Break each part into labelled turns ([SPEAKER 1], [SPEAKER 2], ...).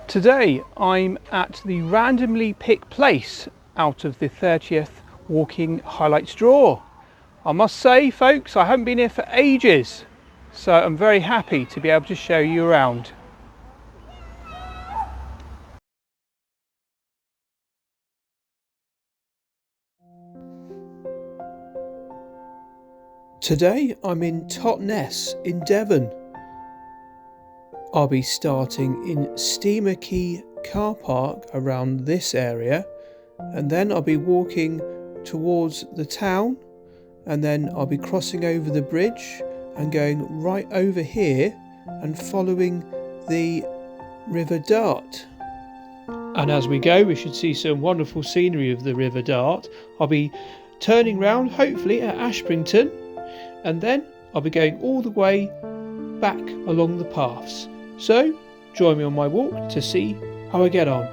[SPEAKER 1] Today I'm at the randomly picked place out of the 30th walking highlights draw. I must say, folks, I haven't been here for ages, so I'm very happy to be able to show you around. Today I'm in Totnes in Devon. I'll be starting in Steamer Quay car park around this area, and then I'll be walking towards the town, and then I'll be crossing over the bridge and going right over here and following the River Dart. And as we go, we should see some wonderful scenery of the River Dart. I'll be turning round hopefully at Ashprington, and then I'll be going all the way back along the paths. So join me on my walk to see how I get on.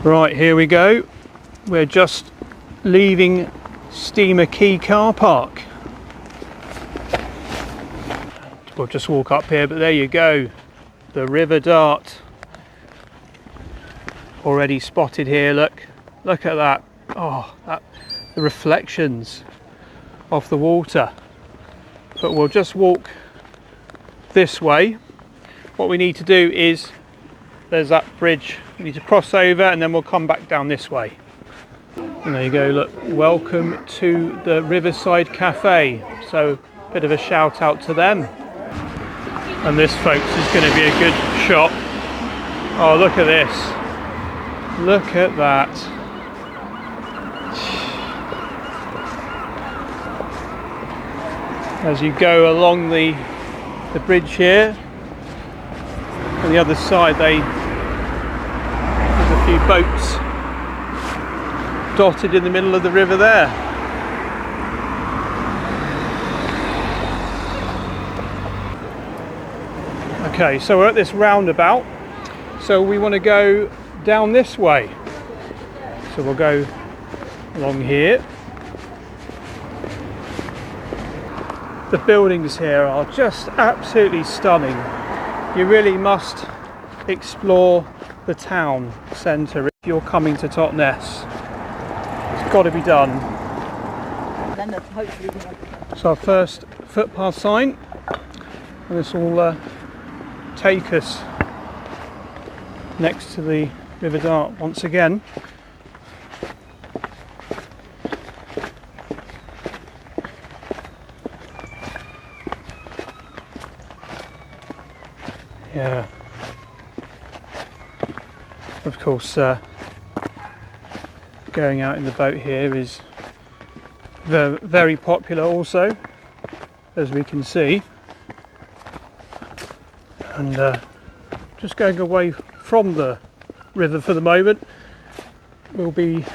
[SPEAKER 1] Right, here we go. We're just leaving Steamer Quay car park. We'll just walk up here, but there you go. The River Dart. Already spotted here, look at that. Oh, the reflections of the water. But we'll just walk this way. What we need to do is, there's that bridge we need to cross over, and then we'll come back down this way. And there you go, look, welcome to the Riverside Cafe. So a bit of a shout out to them. And this, folks, is going to be a good shot. Oh, look at this. Look at that. As you go along the bridge here, on the other side there's a few boats dotted in the middle of the river there. Okay, so we're at this roundabout, so we want to go down this way. So we'll go along here. The buildings here are just absolutely stunning. You really must explore the town centre if you're coming to Totnes. It's got to be done. So our first footpath sign, and this will take us next to the River Dart once again. Yeah. Of course, going out in the boat here is very popular also, as we can see. And just going away from the river for the moment, we'll be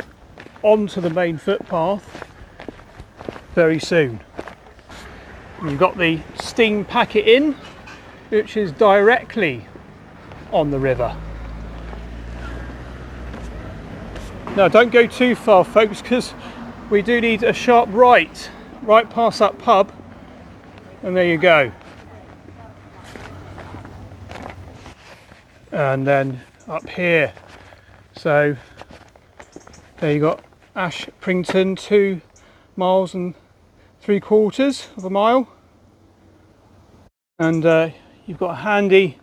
[SPEAKER 1] onto the main footpath very soon. You've got the steam packet inn, which is directly on the river. Now don't go too far, folks, because we do need a sharp right past that pub, and there you go. And then up here, so there you got Ashprington, 2 miles and 3/4 of a mile, and you've got a handy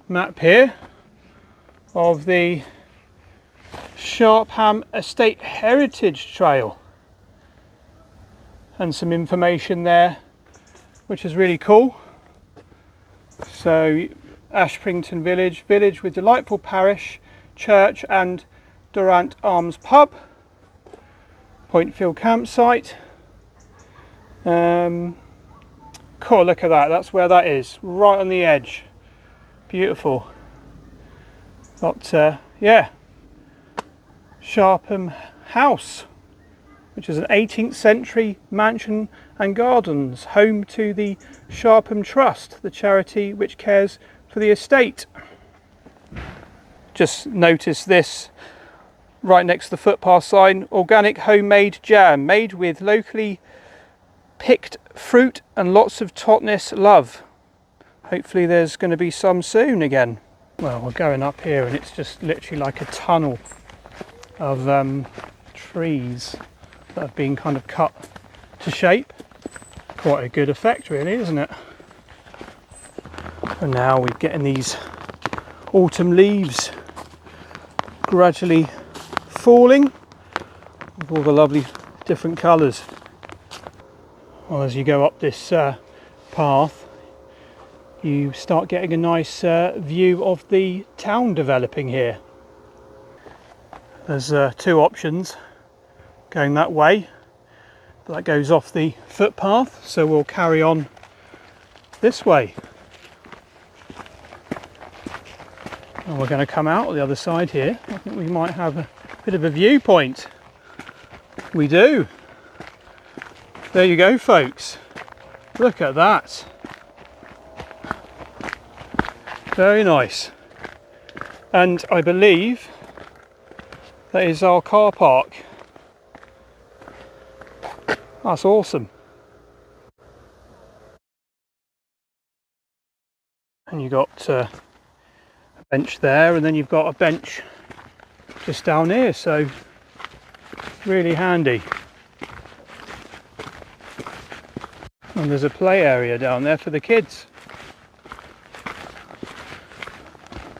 [SPEAKER 1] map here of the Sharpham Estate Heritage Trail, and some information there which is really cool. So Ashprington village with delightful parish, church and Durant Arms pub, Pointfield campsite. Cool, look at that, that's where that is, right on the edge. Beautiful. Got yeah, Sharpham House, which is an 18th century mansion and gardens, home to the Sharpham Trust, the charity which cares for the estate. Just notice this right next to the footpath sign: organic homemade jam made with locally picked fruit and lots of Totnes love. Hopefully there's going to be some soon again. Well, we're going up here and it's just literally like a tunnel of trees that have been kind of cut to shape. Quite a good effect really, isn't it? And now we're getting these autumn leaves gradually falling with all the lovely different colours. Well, as you go up this path, you start getting a nice view of the town developing here. There's 2 options going that way, but that goes off the footpath, so we'll carry on this way. And we're going to come out the other side here. I think we might have a bit of a viewpoint. We do. There you go, folks. Look at that. Very nice. And I believe that is our car park. That's awesome. And you've got a bench there, and then you've got a bench just down here, so really handy. And there's a play area down there for the kids.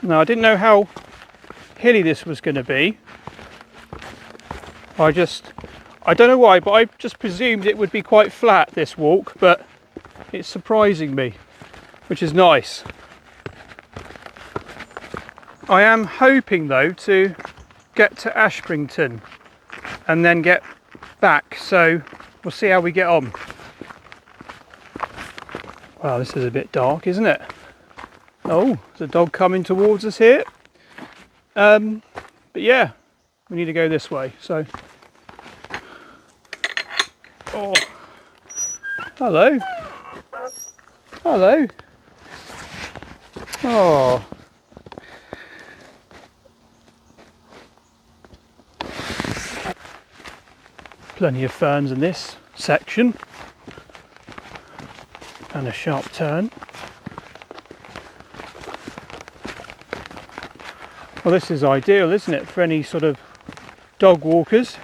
[SPEAKER 1] Now, I didn't know how hilly this was going to be. I don't know why, but I just presumed it would be quite flat, this walk, but it's surprising me, which is nice. I am hoping though to get to Ashprington and then get back, so we'll see how we get on. Wow, this is a bit dark, isn't it? Oh, there's a dog coming towards us here. But yeah, we need to go this way, so. Oh, hello. Hello. Oh. Plenty of ferns in this section. And a sharp turn. Well, this is ideal, isn't it, for any sort of dog walkers.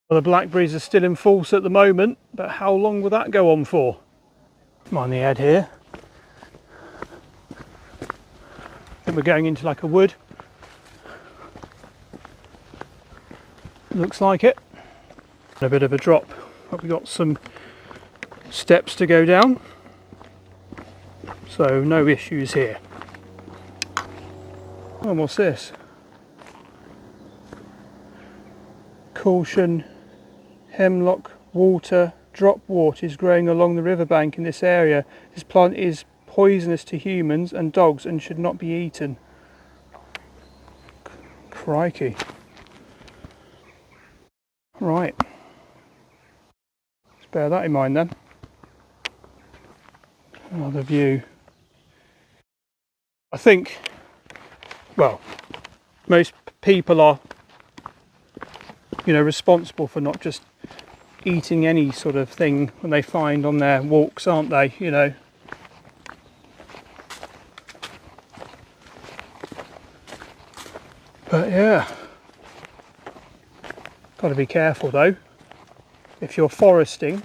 [SPEAKER 1] Well, the blackberries are still in force at the moment, but how long will that go on for? Mind the head here. I think we're going into like a wood. Looks like it. A bit of a drop, but we've got some steps to go down. So no issues here. Oh, what's this? Caution, hemlock water, drop wort is growing along the riverbank in this area. This plant is poisonous to humans and dogs and should not be eaten. Crikey. Right. Let's bear that in mind then. Another view. I think, well, most people are, responsible for not just eating any sort of thing when they find on their walks, aren't they? But yeah, got to be careful though. If you're foresting,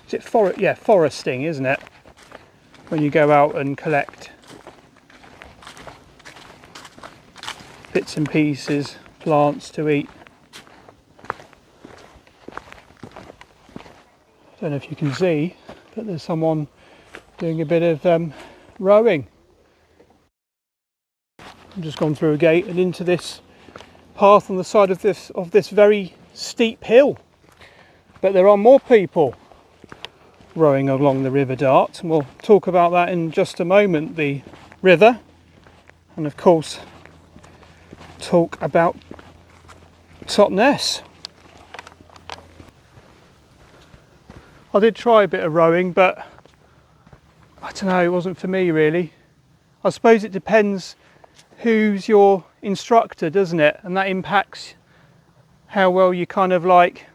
[SPEAKER 1] is it foresting, isn't it? When you go out and collect bits and pieces, plants to eat. I don't know if you can see, but there's someone doing a bit of rowing. I've just gone through a gate and into this path on the side of this very steep hill. But there are more people rowing along the River Dart, and we'll talk about that in just a moment, the river, and of course talk about Totnes. I did try a bit of rowing, but I don't know, it wasn't for me really. I suppose it depends who's your instructor, doesn't it? And that impacts how well you kind of like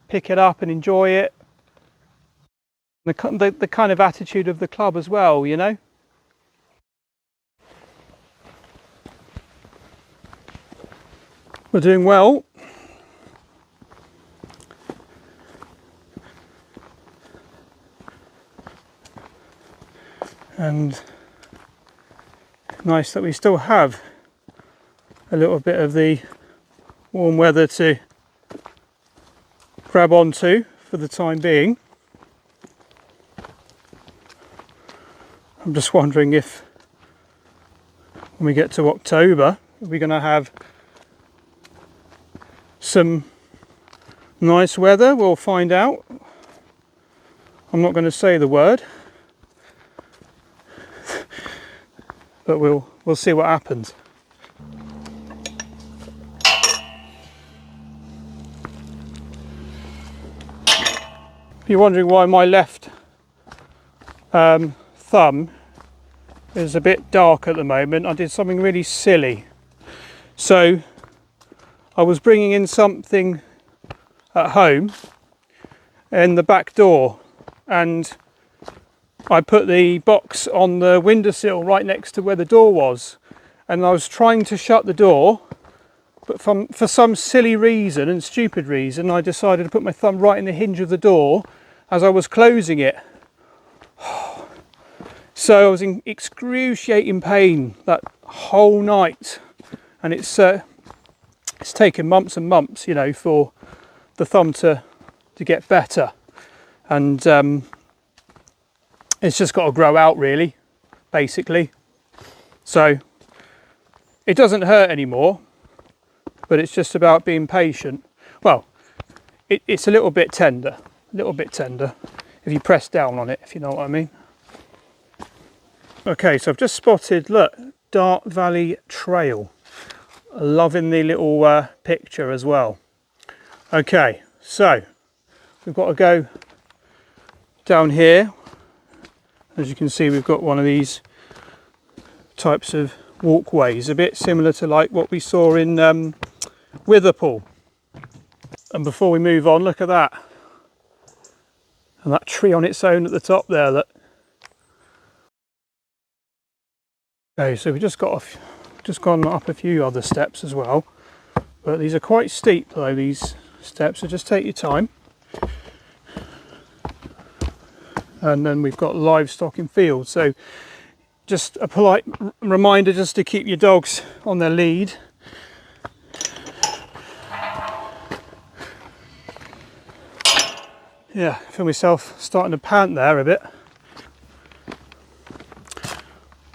[SPEAKER 1] pick it up and enjoy it. The kind of attitude of the club as well, We're doing well. And nice that we still have a little bit of the warm weather to grab onto for the time being. I'm just wondering if when we get to October, we're going to have some nice weather. We'll find out. I'm not going to say the word, but we'll see what happens. If you're wondering why my left thumb is a bit dark at the moment, I did something really silly. So I was bringing in something at home in the back door, and I put the box on the windowsill right next to where the door was, and I was trying to shut the door, but for some silly reason and stupid reason I decided to put my thumb right in the hinge of the door as I was closing it. So I was in excruciating pain that whole night, and it's taken months and months, for the thumb to get better, and it's just got to grow out really, basically. So it doesn't hurt anymore, but it's just about being patient. Well, it's a little bit tender if you press down on it, if you know what I mean. Okay, so I've just spotted, look, Dart Valley Trail. Loving the little picture as well. Okay, so we've got to go down here. As you can see, we've got one of these types of walkways, a bit similar to like what we saw in Witherpool. And before we move on, look at that. And that tree on its own at the top there, look. Okay, so we've just gone up a few other steps as well, but these are quite steep though, these steps, so just take your time. And then we've got livestock in fields, so just a polite reminder just to keep your dogs on their lead. Yeah, I feel myself starting to pant there a bit.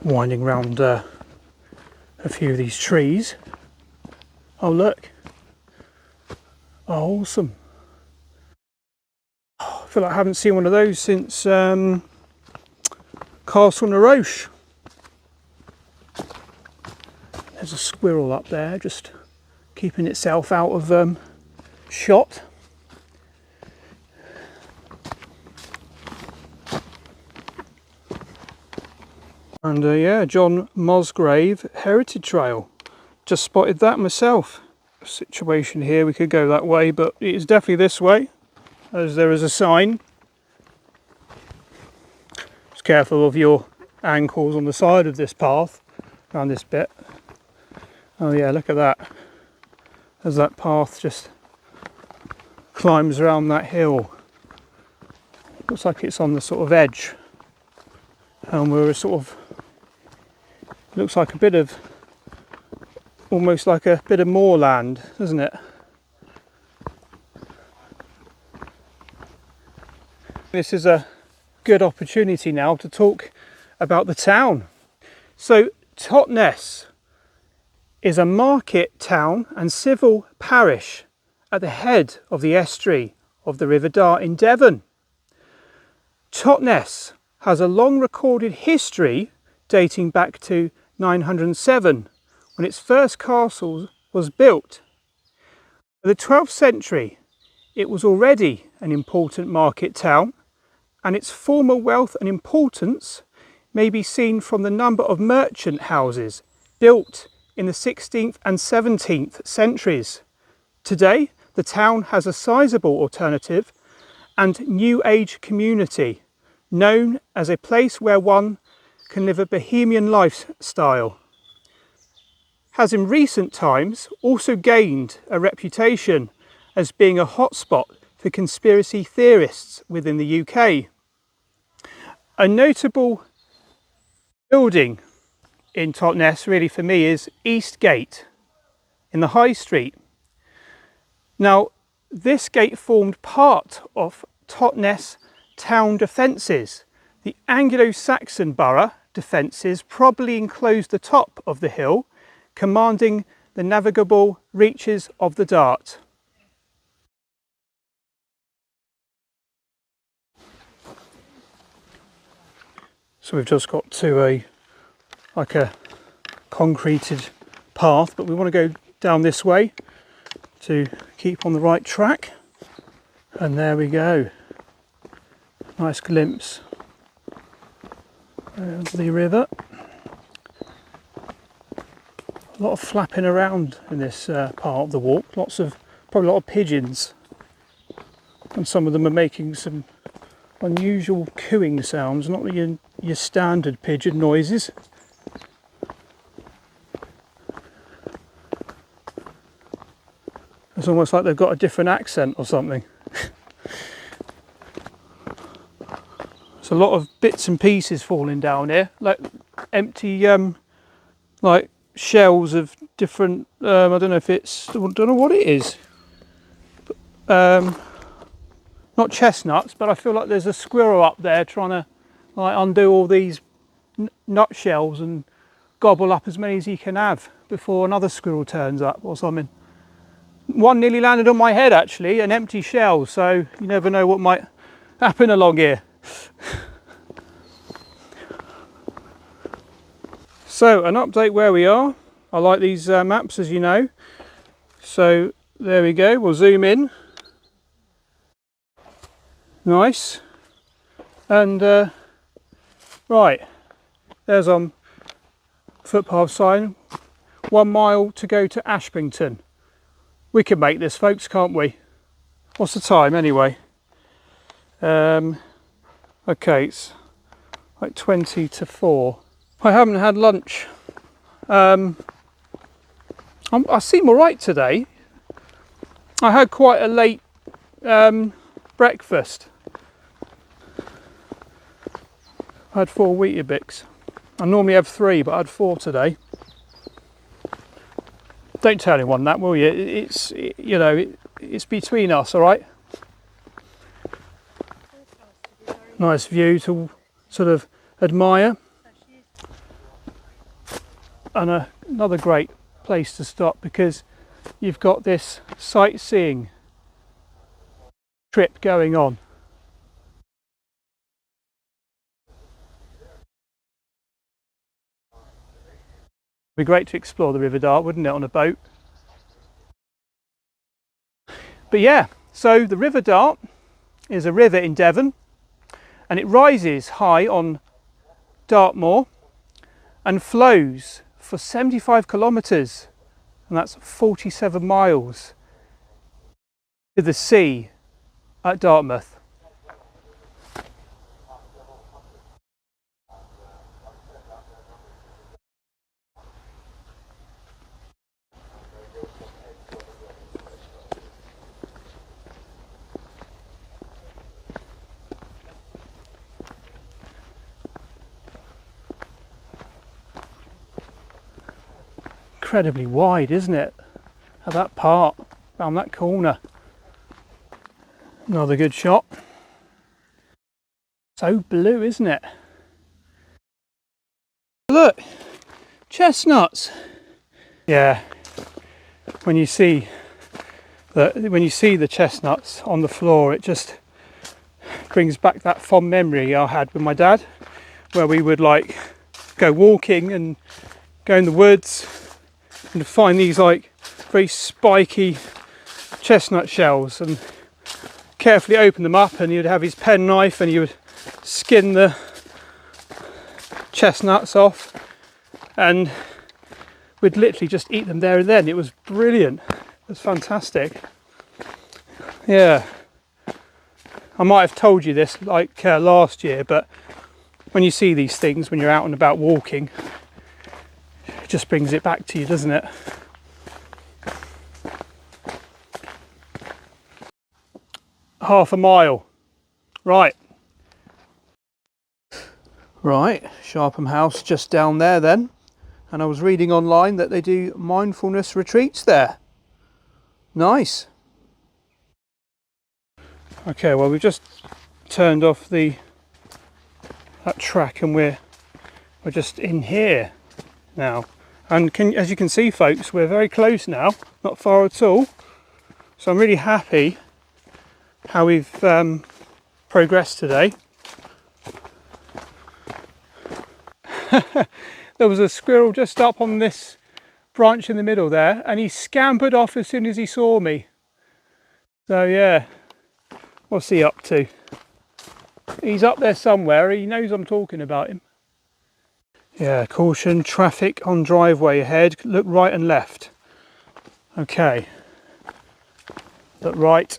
[SPEAKER 1] winding round a few of these trees. Oh look, oh, awesome. Oh, I feel like I haven't seen one of those since Castle na Roche. There's a squirrel up there just keeping itself out of shot. And yeah, John Musgrave Heritage Trail. Just spotted that myself. Situation here, we could go that way, but it is definitely this way, as there is a sign. Just careful of your ankles on the side of this path, around this bit. Oh yeah, look at that. As that path just climbs around that hill. Looks like it's on the sort of edge. And we're sort of, looks like a bit of, almost like a bit of moorland, doesn't it? This is a good opportunity now to talk about the town. So Totnes is a market town and civil parish at the head of the estuary of the River Dart in Devon. Totnes has a long recorded history dating back to 907, when its first castle was built. In the 12th century, it was already an important market town, and its former wealth and importance may be seen from the number of merchant houses built in the 16th and 17th centuries. Today, the town has a sizable alternative and new age community, known as a place where one can live a bohemian lifestyle. Has in recent times also gained a reputation as being a hotspot for conspiracy theorists within the UK. A notable building in Totnes really for me is East Gate in the High Street. Now this gate formed part of Totnes town defences. The Anglo-Saxon borough defences probably enclosed the top of the hill, commanding the navigable reaches of the Dart. So we've just got to a concreted path, but we want to go down this way to keep on the right track. And there we go. Nice glimpse of the river. A lot of flapping around in this part of the walk. Probably a lot of pigeons, and some of them are making some unusual cooing sounds, not your standard pigeon noises. It's almost like they've got a different accent or something. There's a lot of bits and pieces falling down here, like empty like shells of different I don't know what it is, not chestnuts, but I feel like there's a squirrel up there trying to like undo all these nut shells and gobble up as many as he can have before another squirrel turns up or something. One nearly landed on my head actually, an empty shell, so you never know what might happen along here. So an update where we are. I like these maps, as you know. So there we go, we'll zoom in. Nice. And right, there's footpath sign. 1 mile to go to Ashprington. We can make this, folks, can't we? What's the time anyway? Okay, it's like 20 to 4. I haven't had lunch. I seem alright today. I had quite a late breakfast. I had 4 Weetabix. I normally have 3, but I had 4 today. Don't tell anyone that, will you? It's between us, all right? Nice view to sort of admire. another great place to stop, because you've got this sightseeing trip going on. It'd be great to explore the River Dart, wouldn't it, on a boat? But yeah, so the River Dart is a river in Devon, and it rises high on Dartmoor and flows for 75 kilometres, and that's 47 miles, to the sea at Dartmouth. Incredibly wide, isn't it, at that part, around that corner. Another good shot. So blue, isn't it? Look, chestnuts. Yeah, when you see the chestnuts on the floor, it just brings back that fond memory I had with my dad, where we would like go walking and go in the woods and find these like very spiky chestnut shells and carefully open them up, and he'd have his pen knife and he would skin the chestnuts off, and we'd literally just eat them there and then. It was brilliant. It was fantastic. Yeah, I might have told you this like last year, but when you see these things when you're out and about walking, it just brings it back to you, doesn't it? Half a mile. Right, Sharpham House just down there then, and I was reading online that they do mindfulness retreats there. Nice. Okay, well, we've just turned off that track, and we're just in here now, and as you can see, folks, we're very close now, not far at all. So I'm really happy how we've progressed today. There was a squirrel just up on this branch in the middle there, and he scampered off as soon as he saw me. So yeah, what's he up to? He's up there somewhere. He knows I'm talking about him. Yeah, caution, traffic on driveway ahead. Look right and left. Okay, look right.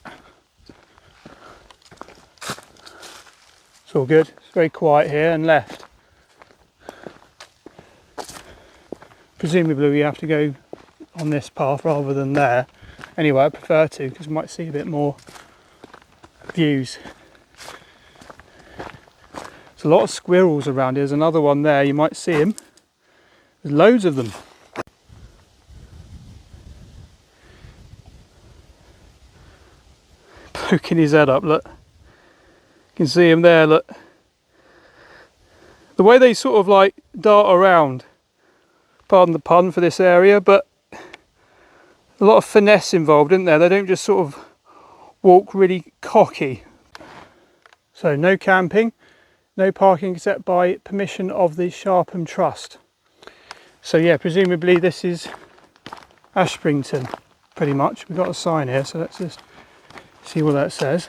[SPEAKER 1] It's all good. It's very quiet here, and left. Presumably we have to go on this path rather than there. Anyway, I prefer to, because we might see a bit more views. There's a lot of squirrels around here. There's another one there, you might see him. There's loads of them. Poking his head up, look. You can see him there, look. The way they sort of like dart around, pardon the pun for this area, but a lot of finesse involved, isn't there? They don't just sort of walk really cocky. So no camping, no parking except by permission of the Sharpham Trust. So yeah, presumably this is Ashprington, pretty much. We've got a sign here, so let's just see what that says.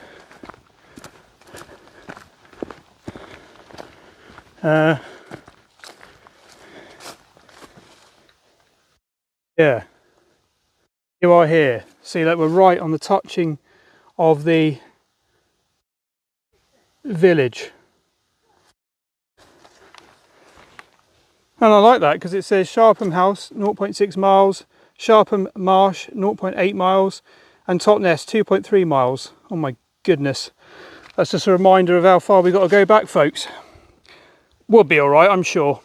[SPEAKER 1] Yeah, you are here. See, that we're right on the touching of the village. And I like that because it says Sharpham House 0.6 miles, Sharpham Marsh 0.8 miles, and Totnes 2.3 miles. Oh my goodness. That's just a reminder of how far we've got to go back, folks. We'll be all right, I'm sure.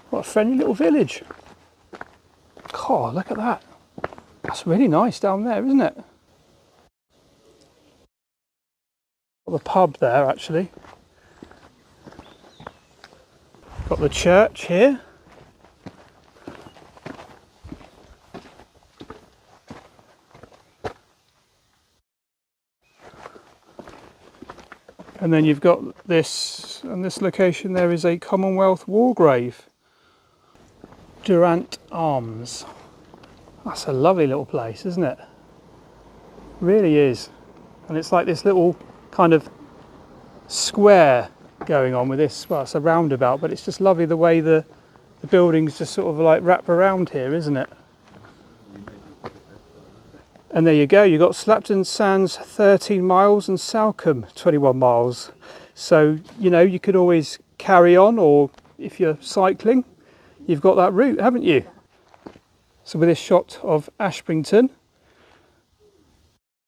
[SPEAKER 1] What a friendly little village. Oh, look at that. That's really nice down there, isn't it? Got the pub there, actually. Got the church here. And then you've got this, and this location there is a Commonwealth war grave. Durant Arms. That's a lovely little place, isn't it? Really is. And it's like this little kind of square going on with this, well, it's a roundabout, but it's just lovely the way the buildings just sort of like wrap around here, isn't it? And there you go, you've got Slapton Sands 13 miles and Salcombe 21 miles. So, you know, you could always carry on, or if you're cycling, you've got that route, haven't you? So with this shot of Ashprington,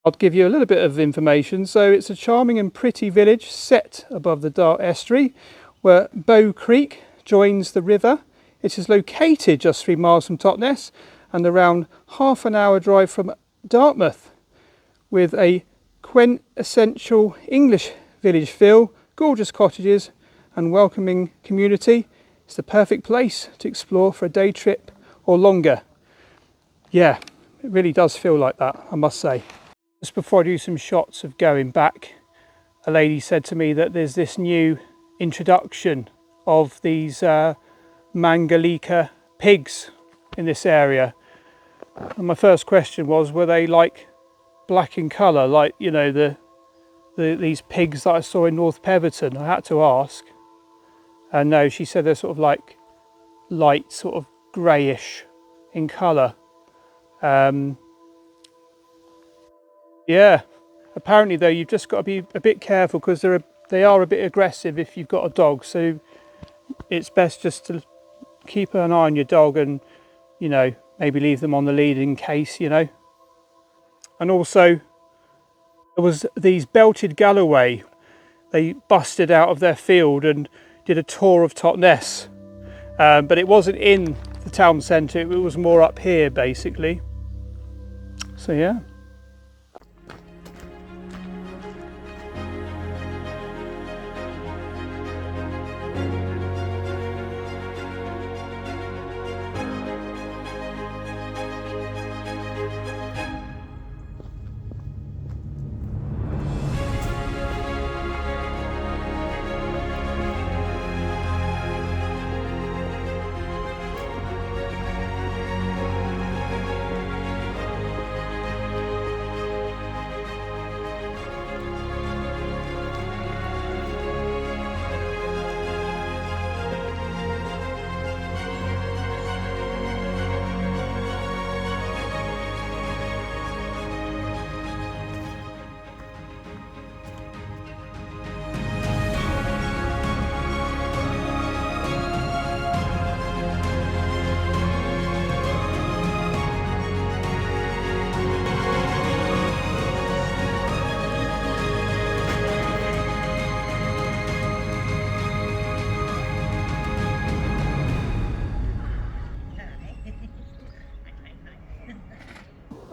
[SPEAKER 1] I'll give you a little bit of information. So it's a charming and pretty village set above the Dart estuary where Bow Creek joins the river. It is located just 3 miles from Totnes and around half an hour drive from Dartmouth, with a quintessential English village feel, gorgeous cottages and welcoming community. It's the perfect place to explore for a day trip or longer. Yeah, it really does feel like that, I must say. Just before I do some shots of going back, a lady said to me that there's this new introduction of these Mangalica pigs in this area. And my first question was, were they like black in colour, like, you know, these pigs that I saw in North Peverton? I had to ask. And no, she said they're sort of like light, sort of greyish in colour. Yeah, apparently though, you've just got to be a bit careful because they are a bit aggressive if you've got a dog. So it's best just to keep an eye on your dog and, you know, maybe leave them on the lead in case, you know. And also, there was these belted Galloway. They busted out of their field and did a tour of Totnes. But it wasn't in the town centre, it was more up here basically. So yeah.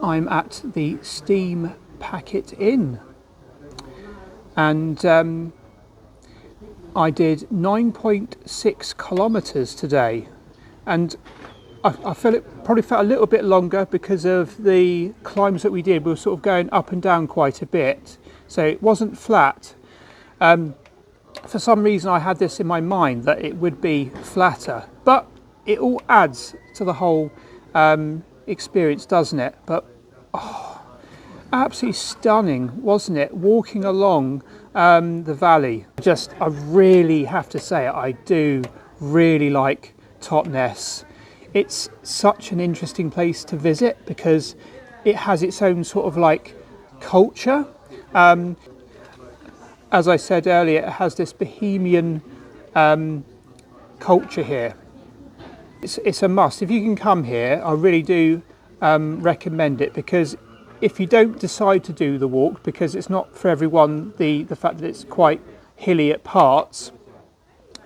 [SPEAKER 1] I'm at the Steam Packet Inn, and I did 9.6 kilometres today, and I felt it probably felt a little bit longer because of the climbs that we did. We were sort of going up and down quite a bit, so it wasn't flat. For some reason I had this in my mind that it would be flatter, but it all adds to the whole experience, doesn't it? But absolutely stunning, wasn't it, walking along the valley. I really have to say, I do really like Totnes. It's such an interesting place to visit because it has its own sort of like culture. As I said earlier, it has this bohemian culture here. It's a must. If you can come here, I really do recommend it, because if you don't decide to do the walk, because it's not for everyone, the fact that it's quite hilly at parts,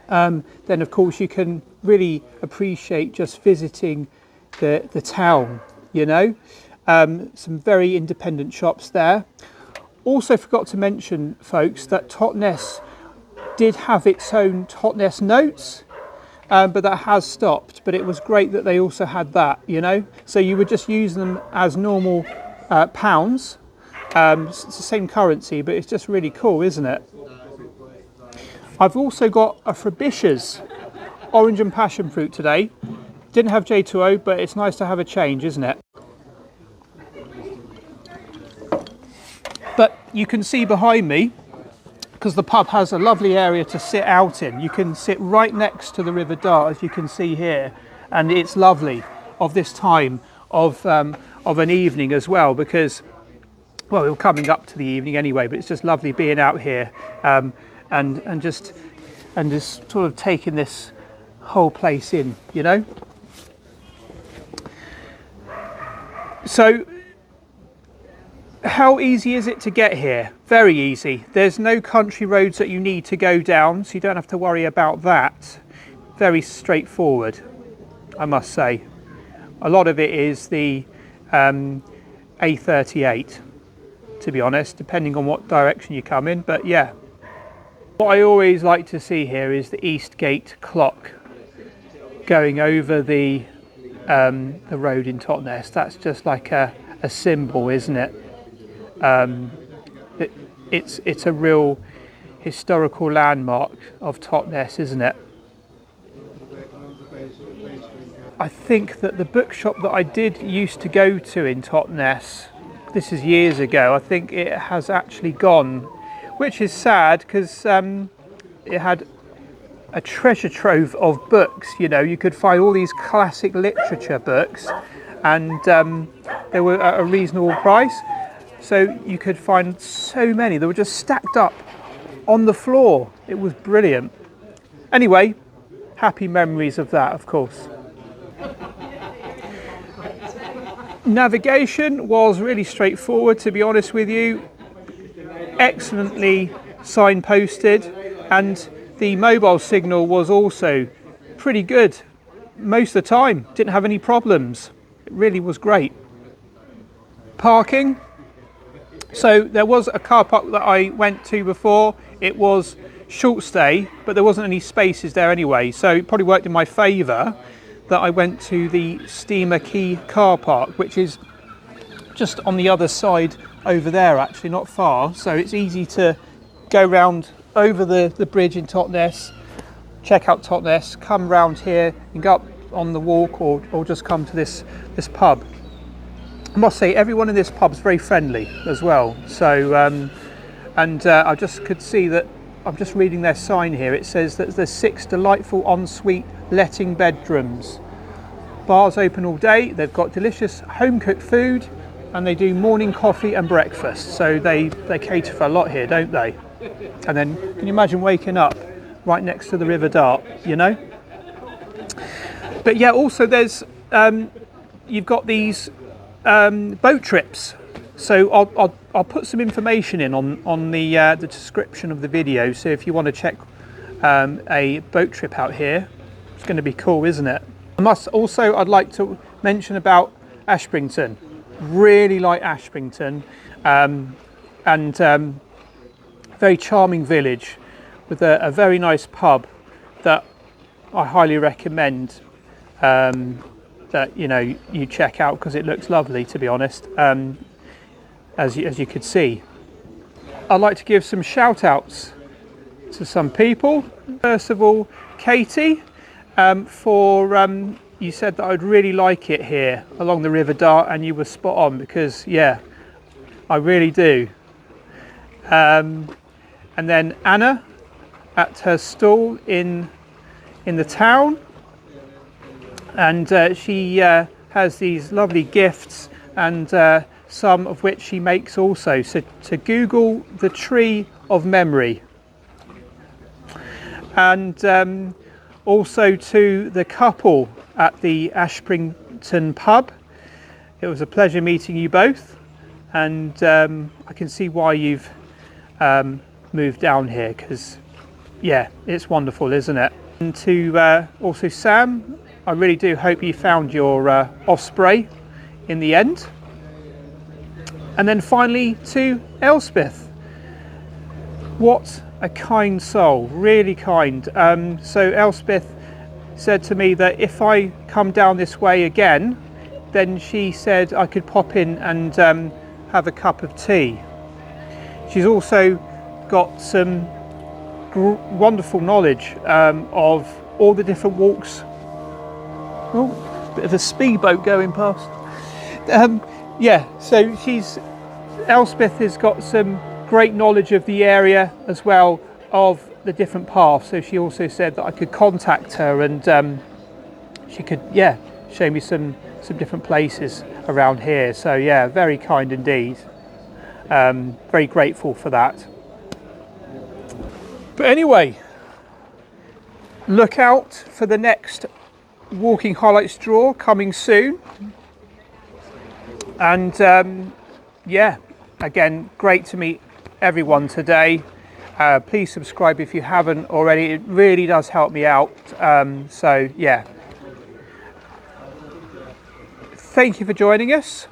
[SPEAKER 1] then of course you can really appreciate just visiting the town, you know. Some very independent shops there. Also forgot to mention, folks, that Totnes did have its own Totnes notes, but that has stopped. But it was great that they also had that, you know. So you would just use them as normal pounds. It's the same currency, but it's just really cool, isn't it? I've also got a Frobisher's orange and passion fruit today. Didn't have J2O, but it's nice to have a change, isn't it? But you can see behind me, because the pub has a lovely area to sit out in. You can sit right next to the River Dart, as you can see here, and it's lovely of this time of an evening as well, because, well, we're coming up to the evening anyway, but it's just lovely being out here and just sort of taking this whole place in, you know. So how easy is it to get here? Very easy. There's no country roads that you need to go down, so you don't have to worry about that. Very straightforward, I must say. A lot of it is the A38, to be honest, depending on what direction you come in, but yeah. What I always like to see here is the East Gate clock going over the road in Totnes. That's just like a symbol, isn't it? It's a real historical landmark of Totnes, isn't it? I think that the bookshop that I did used to go to in Totnes, this is years ago, I think it has actually gone, which is sad, because it had a treasure trove of books. You know, you could find all these classic literature books, and they were at a reasonable price, so you could find so many. They were just stacked up on the floor. It was brilliant. Anyway, happy memories of that, of course. Navigation was really straightforward, to be honest with you. Excellently signposted, and the mobile signal was also pretty good most of the time. Didn't have any problems. It really was great. Parking. So there was a car park that I went to before. It was short stay, but there wasn't any spaces there anyway, so it probably worked in my favour that I went to the Steamer Quay car park, which is just on the other side over there, actually, not far. So it's easy to go round over the bridge in Totnes, check out Totnes, come round here and go up on the walk, or just come to this pub. I must say, everyone in this pub is very friendly as well. So, I just could see that, I'm just reading their sign here, it says that there's 6 delightful ensuite letting bedrooms. Bars open all day, they've got delicious home-cooked food, and they do morning coffee and breakfast. So they cater for a lot here, don't they? And then, can you imagine waking up right next to the River Dart, you know? But yeah, also there's, you've got these boat trips. So I'll put some information in on the description of the video. So if you want to check a boat trip out here, it's going to be cool, isn't it? I'd like to mention about Ashprington. Really like Ashprington, and very charming village with a very nice pub that I highly recommend that you check out, because it looks lovely, to be honest. As you could see, I'd like to give some shout outs to some people. First of all, Katie, for you said that I'd really like it here along the River Dart, and you were spot on, because yeah, I really do. And then Anna at her stall in the town, and she has these lovely gifts, and some of which she makes also. So to Google the Tree of Memory. And also to the couple at the Ashprington pub. It was a pleasure meeting you both, and I can see why you've moved down here, because yeah, it's wonderful, isn't it? And to also Sam, I really do hope you found your osprey in the end. And then finally to Elspeth. What a kind soul, really kind. So Elspeth said to me that if I come down this way again, then she said I could pop in and have a cup of tea. She's also got some wonderful knowledge of all the different walks. Oh, bit of a speedboat going past. Yeah, so Elspeth has got some great knowledge of the area as well, of the different paths. So she also said that I could contact her and she could, yeah, show me some different places around here. So yeah, very kind indeed. Very grateful for that. But anyway, look out for the next Walking Highlights draw coming soon. And yeah, again, great to meet everyone today. Please subscribe if you haven't already. It really does help me out. So yeah, thank you for joining us.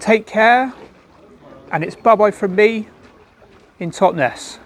[SPEAKER 1] Take care, and it's bye-bye from me in Totnes.